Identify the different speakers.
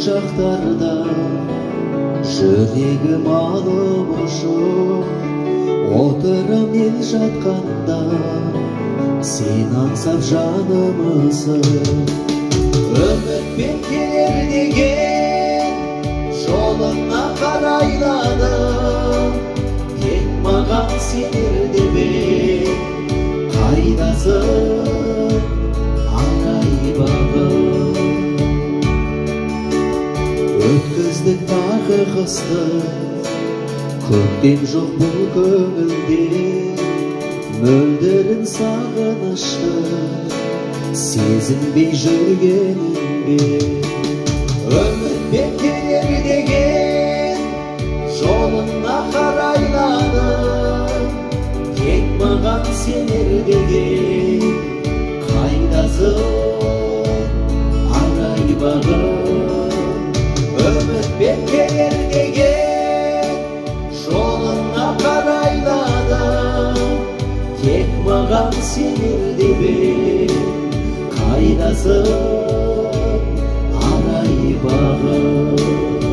Speaker 1: шақтарда жүрегім алып ұшып отырам ел жатқанда сен аңсап жанымысың. Үмітпен келер деген жолына қарайладым, тек маған сенер деп ең қайдасың арай бағым. Өткіздік тағы қысты, көктем жоқ бұл көңілде, мөлдірін сағынышты сезінбей жүргеніңде. Үмітпен келер деген жолына қарайладым, тек маған сенер деген қайдасың арай бағым. Үмітпен келер деген жолына қарайладым, тек маған сенер деген қайдасың арай бағым.